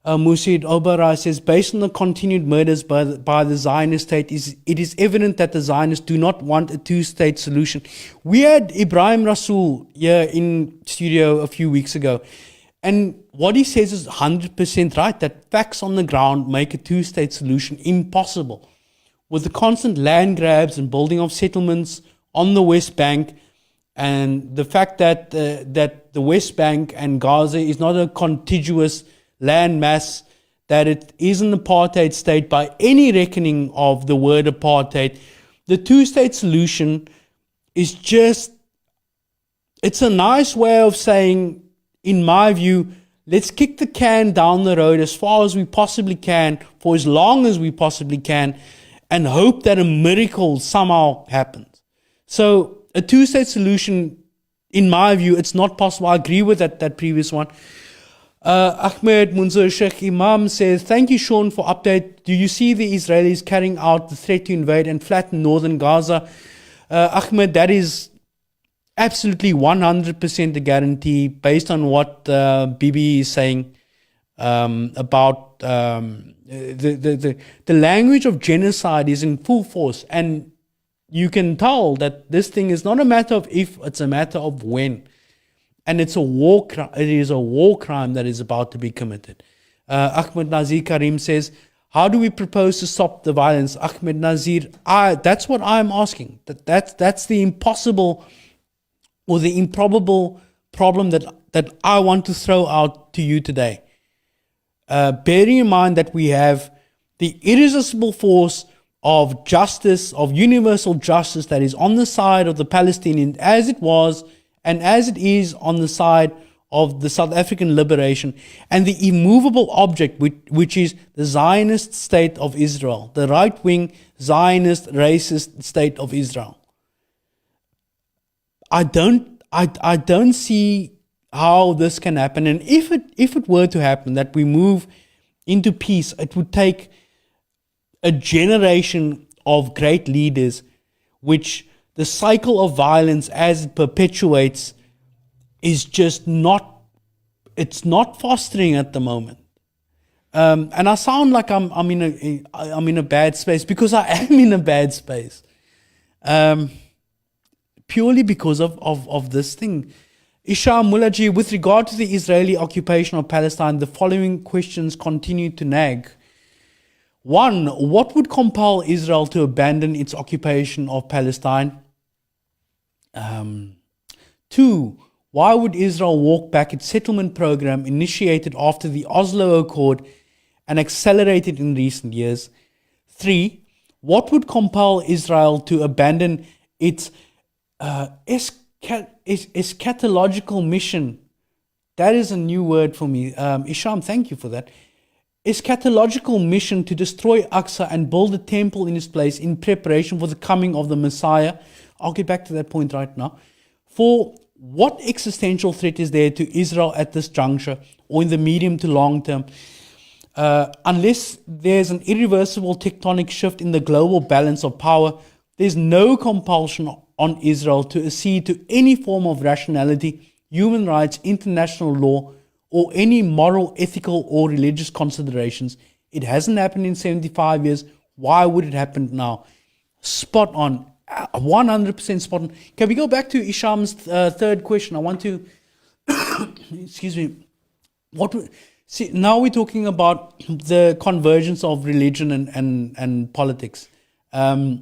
Musid Obarai says, based on the continued murders by the Zionist state, it is evident that the Zionists do not want a two-state solution. We had Ibrahim Rasool here in studio a few weeks ago, and what he says is 100% right, that facts on the ground make a two-state solution impossible. With the constant land grabs and building of settlements on the West Bank, and the fact that the West Bank and Gaza is not a contiguous land mass, that it is an apartheid state by any reckoning of the word apartheid, the two-state solution is just, it's a nice way of saying, in my view, let's kick the can down the road as far as we possibly can, for as long as we possibly can, and hope that a miracle somehow happens. So a two-state solution, in my view, it's not possible. I agree with that previous one. Ahmed Munzur Sheikh Imam says, thank you, Shaun, for update. Do you see the Israelis carrying out the threat to invade and flatten northern Gaza? Ahmed, that is absolutely 100% a guarantee based on what Bibi is saying about the language of genocide is in full force, and you can tell that this thing is not a matter of if, it's a matter of when. And it's a war crime. It is a war crime that is about to be committed. Ahmed Nazir Karim says, how do we propose to stop the violence? Ahmed Nazir, that's what I'm asking. That's the impossible or the improbable problem that I want to throw out to you today. Bearing in mind that we have the irresistible force of justice, of universal justice that is on the side of the Palestinians, as it was and as it is on the side of the South African liberation, and the immovable object which is the Zionist state of Israel, the right-wing Zionist racist state of Israel. I don't see how this can happen. And if it were to happen, that we move into peace, it would take a generation of great leaders, which the cycle of violence as it perpetuates is just not, it's not fostering at the moment. And I sound like I'm in a bad space, because I am in a bad space. Purely because of this thing. Isha Mulaji, with regard to the Israeli occupation of Palestine, the following questions continue to nag. 1. What would compel Israel to abandon its occupation of Palestine? 2. Why would Israel walk back its settlement program initiated after the Oslo Accord and accelerated in recent years? 3. What would compel Israel to abandon its eschatological mission? That is a new word for me. Isham, thank you for that. Eschatological mission to destroy Aqsa and build a temple in its place in preparation for the coming of the Messiah. I'll get back to that point right now. 4. What existential threat is there to Israel at this juncture or in the medium to long term? Unless there's an irreversible tectonic shift in the global balance of power, there's no compulsion on Israel to accede to any form of rationality, human rights, international law, or any moral, ethical, or religious considerations. It hasn't happened in 75 years. Why would it happen now? Spot on. 100% spot on. Can we go back to Isham's third question? I want to, excuse me, see, now we're talking about the convergence of religion and politics. As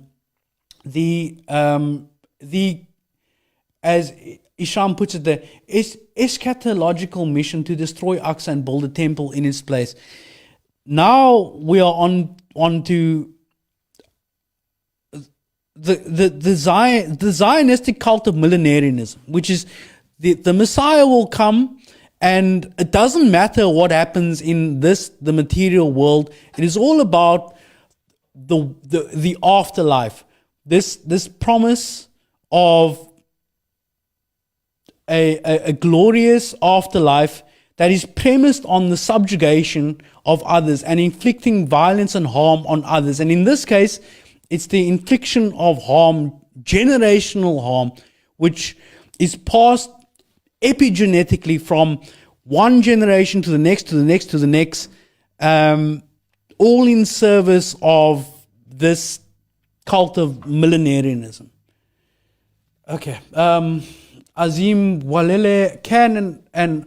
Isham puts it there, is eschatological mission to destroy Aqsa and build a temple in its place. Now we are on to the Zionistic cult of millenarianism, which is the Messiah will come, and it doesn't matter what happens in the material world. It is all about the afterlife. This promise of a glorious afterlife that is premised on the subjugation of others and inflicting violence and harm on others. And in this case, it's the infliction of harm, generational harm, which is passed epigenetically from one generation to the next, to the next, to the next, all in service of this cult of millenarianism. Okay. Azim Walele, can and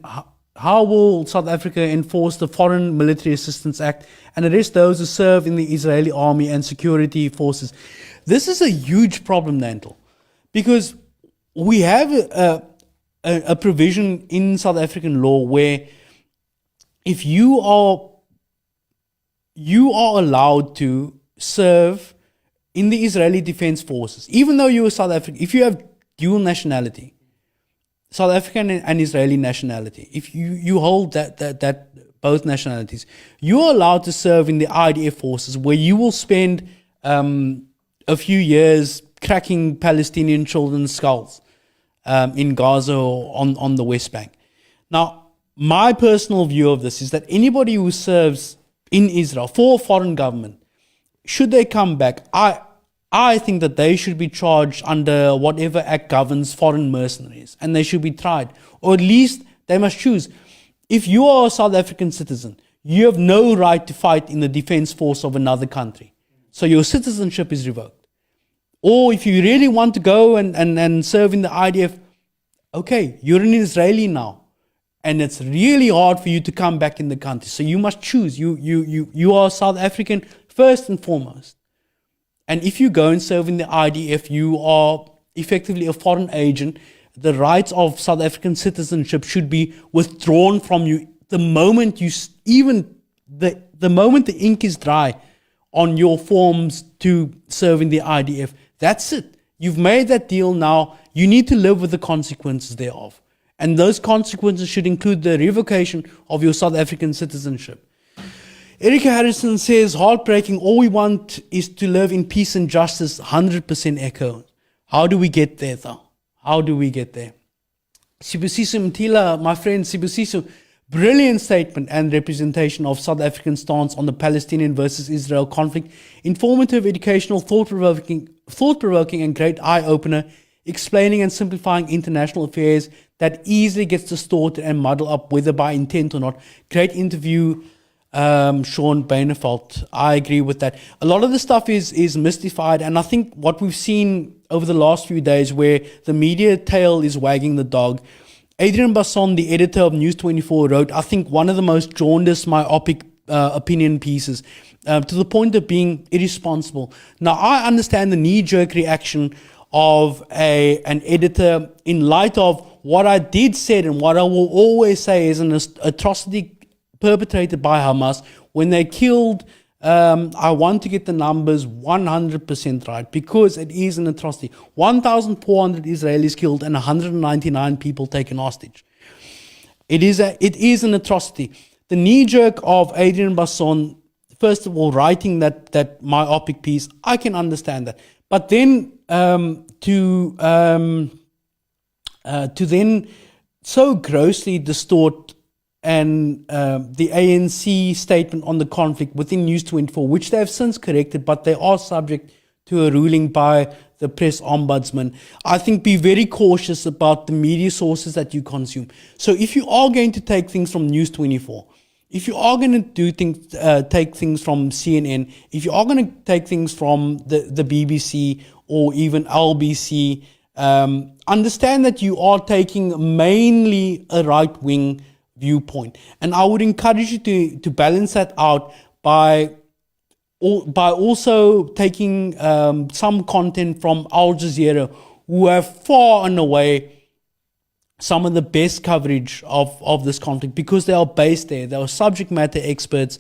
how will South Africa enforce the Foreign Military Assistance Act and arrest those who serve in the Israeli army and security forces? This is a huge problem, Nantel, because we have a provision in South African law where if you are allowed to serve in the Israeli Defense Forces, even though you are South African, if you have dual nationality, South African and Israeli nationality, if you hold that both nationalities, you're allowed to serve in the IDF forces, where you will spend a few years cracking Palestinian children's skulls in Gaza or on the West Bank. Now, my personal view of this is that anybody who serves in Israel for a foreign government, should they come back, I think that they should be charged under whatever act governs foreign mercenaries, and they should be tried. Or at least they must choose. If you are a South African citizen, you have no right to fight in the defense force of another country. So your citizenship is revoked. Or if you really want to go and serve in the IDF, okay, you're an Israeli now, and it's really hard for you to come back in the country. So you must choose. You are South African first and foremost. And if you go and serve in the IDF, you are effectively a foreign agent. The rights of South African citizenship should be withdrawn from you the moment the moment the ink is dry on your forms to serve in the IDF. That's it. You've made that deal now. You need to live with the consequences thereof. And those consequences should include the revocation of your South African citizenship. Erica Harrison says, heartbreaking, all we want is to live in peace and justice, 100% echo. How do we get there, though? How do we get there? Sibusiso Mtila, my friend Sibusiso, brilliant statement and representation of South African stance on the Palestinian versus Israel conflict. Informative, educational, thought-provoking and great eye-opener, explaining and simplifying international affairs that easily gets distorted and muddled up, whether by intent or not. Great interview, Shaun Byneveldt. I agree with that. A lot of the stuff is mystified, and I think what we've seen over the last few days, where the media tail is wagging the dog. Adrian Basson, the editor of News 24, wrote, I think, one of the most jaundiced, myopic opinion pieces, to the point of being irresponsible. Now, I understand the knee-jerk reaction of an editor in light of what I did say and what I will always say is an atrocity perpetrated by Hamas when they killed, I want to get the numbers 100% right, because it is an atrocity. 1,400 Israelis killed and 199 people taken hostage. It is an atrocity. The knee-jerk of Adrian Basson, first of all, writing that myopic piece, I can understand that. But then to then so grossly distort and the ANC statement on the conflict within News 24, which they have since corrected, but they are subject to a ruling by the press ombudsman. I think be very cautious about the media sources that you consume. So if you are going to take things from News 24, if you are going to do things, take things from CNN, if you are going to take things from the BBC or even LBC, understand that you are taking mainly a right-wing viewpoint. And I would encourage you to balance that out by also taking some content from Al Jazeera, who have far and away some of the best coverage of this conflict, because they are based there. They are subject matter experts.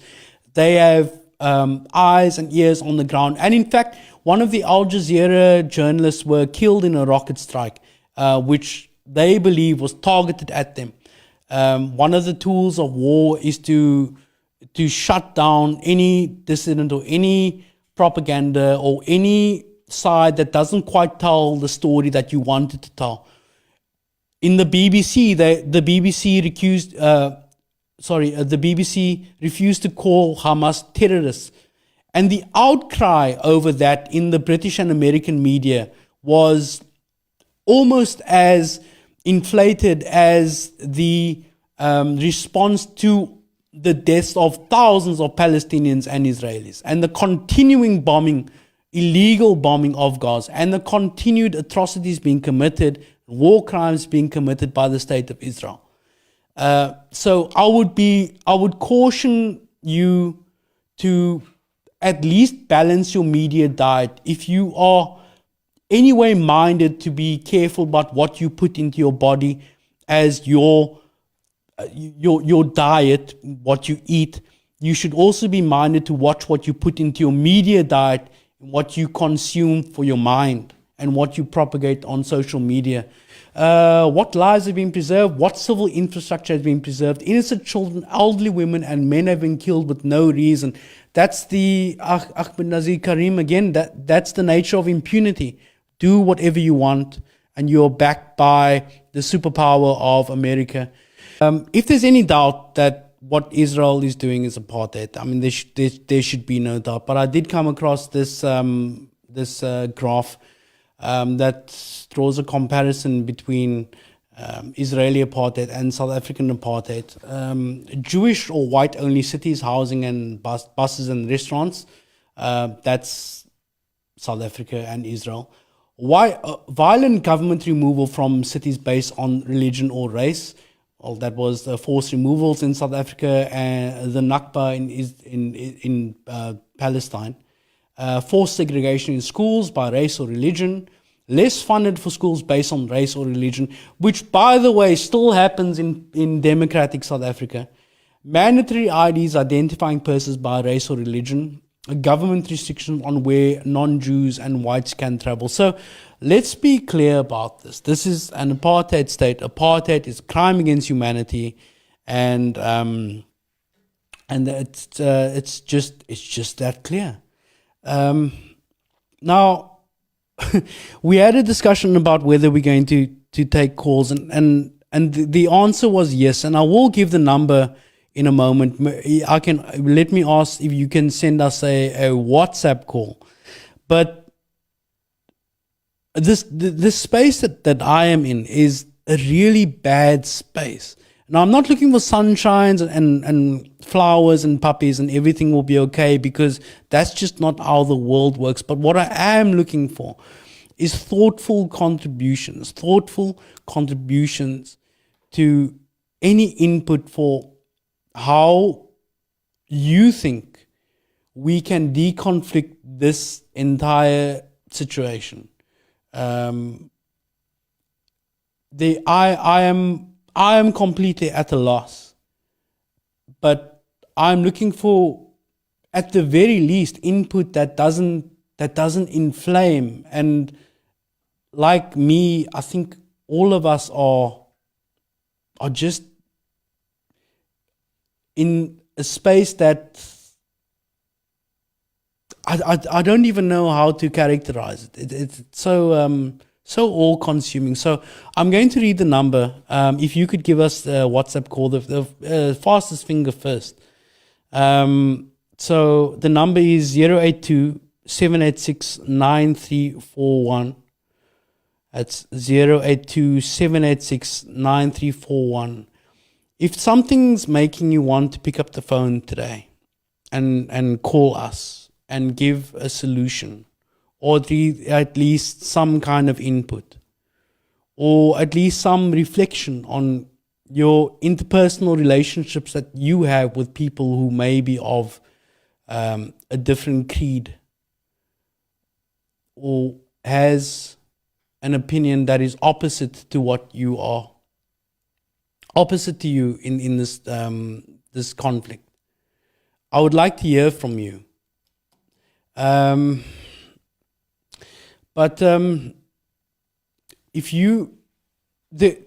They have eyes and ears on the ground. And in fact, one of the Al Jazeera journalists were killed in a rocket strike, which they believe was targeted at them. One of the tools of war is to shut down any dissident or any propaganda or any side that doesn't quite tell the story that you wanted to tell. In the BBC, the BBC refused to call Hamas terrorists. And the outcry over that in the British and American media was almost as inflated as the response to the deaths of thousands of Palestinians and Israelis, and the continuing bombing, illegal bombing of Gaza, and the continued atrocities being committed, war crimes being committed by the state of Israel. So I would caution you to at least balance your media diet. If you are anyway minded to be careful about what you put into your body as your diet, what you eat, you should also be minded to watch what you put into your media diet, what you consume for your mind, and what you propagate on social media. What lives have been preserved, what civil infrastructure has been preserved, innocent children, elderly women, and men have been killed with no reason. That's the Ahmed Nazir Karim again. That's the nature of impunity. Do whatever you want, and you're backed by the superpower of America. If there's any doubt that what Israel is doing is apartheid, I mean, there should be no doubt. But I did come across this graph that draws a comparison between Israeli apartheid and South African apartheid. Jewish or white-only cities, housing and buses and restaurants, that's South Africa and Israel. Violent government removal from cities based on religion or race. Well, that was forced removals in South Africa and the Nakba in Palestine. Forced segregation in schools by race or religion. Less funded for schools based on race or religion, which, by the way, still happens in democratic South Africa. Mandatory IDs identifying persons by race or religion. A government restriction on where non-Jews and whites can travel. So let's be clear about this. This is an apartheid state. Apartheid is a crime against humanity, and it's just that clear. Now, we had a discussion about whether we're going to take calls, and the answer was yes. And I will give the number in a moment. Let me ask if you can send us a WhatsApp call. But this space that I am in is a really bad space. Now, I'm not looking for sunshines and flowers and puppies and everything will be okay, because that's just not how the world works. But what I am looking for is thoughtful contributions to any input for how you think we can deconflict this entire situation. I am completely at a loss, but I'm looking for, at the very least, input that doesn't inflame. And like me, I think all of us are just in a space that I don't even know how to characterize it. It's so all-consuming. So I'm going to read the number. If you could give us a WhatsApp call, the fastest finger first. So the number is 082 082-786-9341. That's 082-786-9341. If something's making you want to pick up the phone today and call us and give a solution, or at least some kind of input, or at least some reflection on your interpersonal relationships that you have with people who may be of a different creed, or has an opinion that is opposite to what you are, opposite to you in this this conflict, I would like to hear from you. But if you the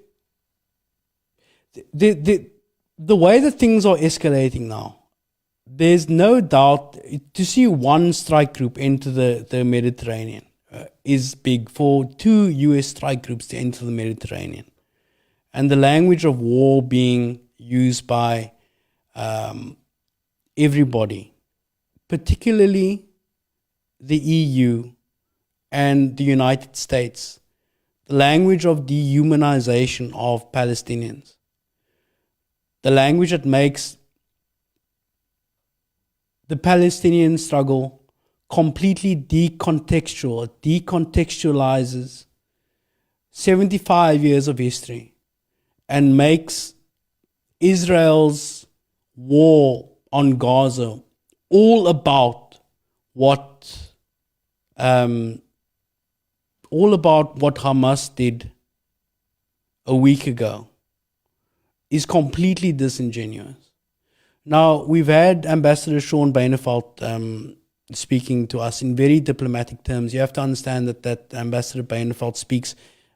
way that things are escalating now, there's no doubt to see one strike group enter the Mediterranean is big for 2 US strike groups to enter the Mediterranean. And the language of war being used by everybody, particularly the EU and the United States, the language of dehumanization of Palestinians, the language that makes the Palestinian struggle completely decontextualizes 75 years of history and makes Israel's war on Gaza all about what Hamas did a week ago is completely disingenuous. Now, we've had Ambassador Shaun Byneveld speaking to us in very diplomatic terms. You have to understand that Ambassador Byneveld speaks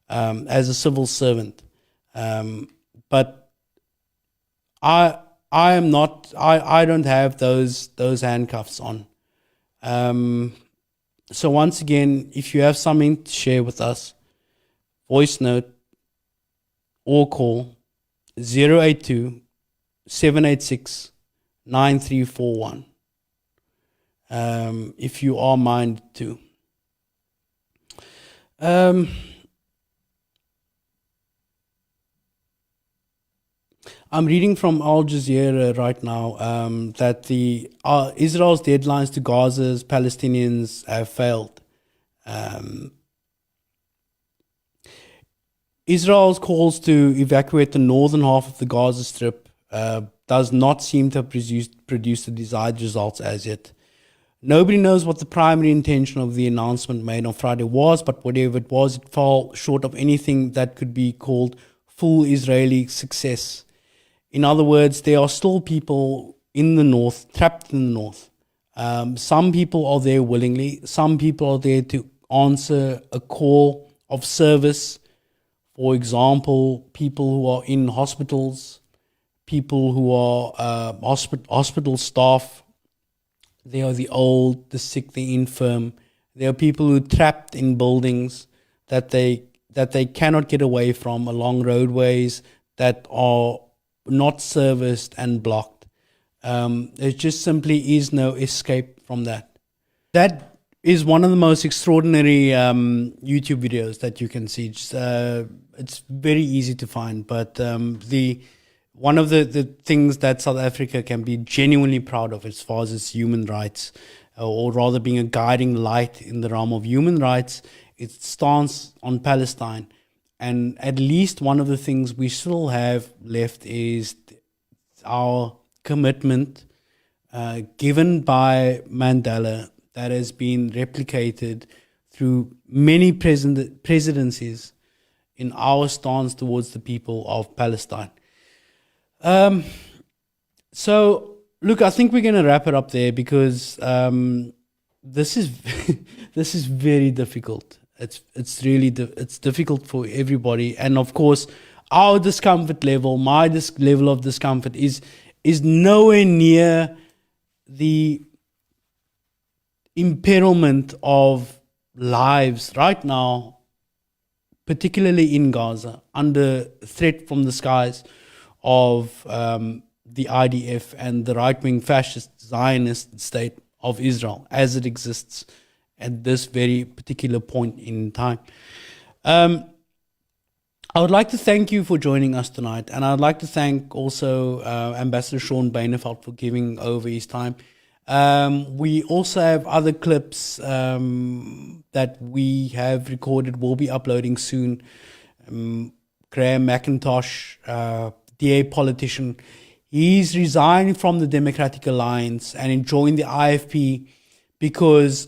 as a civil servant. But I don't have those handcuffs on. So once again, if you have something to share with us, voice note or call 082-786-9341. If you are minded to. I'm reading from Al Jazeera right now that Israel's deadlines to Gaza's Palestinians have failed. Israel's calls to evacuate the northern half of the Gaza Strip does not seem to have produced the desired results as yet. Nobody knows what the primary intention of the announcement made on Friday was, but whatever it was, it fell short of anything that could be called full Israeli success. In other words, there are still people in the north, trapped in the north. Some people are there willingly. Some people are there to answer a call of service. For example, people who are in hospitals, people who are hospital staff. There are the old, the sick, the infirm. There are people who are trapped in buildings that they cannot get away from, along roadways that are not serviced and blocked. There just simply is no escape from that. That is one of the most extraordinary YouTube videos that you can see. It's very easy to find, but one of the things that South Africa can be genuinely proud of as far as its human rights, or rather being a guiding light in the realm of human rights, its stance on Palestine. And at least one of the things we still have left is our commitment given by Mandela that has been replicated through many presidencies in our stance towards the people of Palestine. So, look, I think we're going to wrap it up there because this is this is very difficult. It's really it's difficult for everybody, and of course, our discomfort level, my level of discomfort is nowhere near the imperilment of lives right now, particularly in Gaza, under threat from the skies of the IDF and the right-wing fascist Zionist state of Israel as it exists at this very particular point in time. I would like to thank you for joining us tonight, and I'd like to thank also Ambassador Shaun Byneveldt for giving over his time. We also have other clips that we have recorded, we'll be uploading soon. Graham McIntosh, DA politician, he's resigning from the Democratic Alliance and joined the IFP because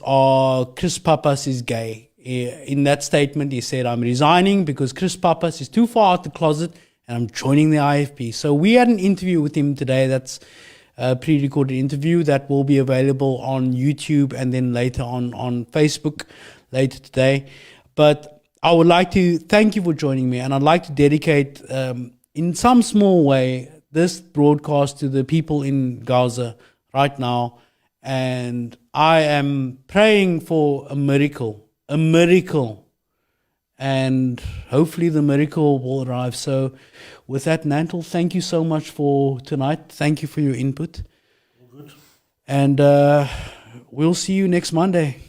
Chris Pappas is gay. In that statement, he said, I'm resigning because Chris Pappas is too far out the closet and I'm joining the IFP. So we had an interview with him today. That's a pre-recorded interview that will be available on YouTube and then later on Facebook later today. But I would like to thank you for joining me, and I'd like to dedicate, in some small way, this broadcast to the people in Gaza right now. And I am praying for a miracle, and hopefully the miracle will arrive. So with that, Nantel, thank you so much for tonight. Thank you for your input. All good. And we'll see you next Monday.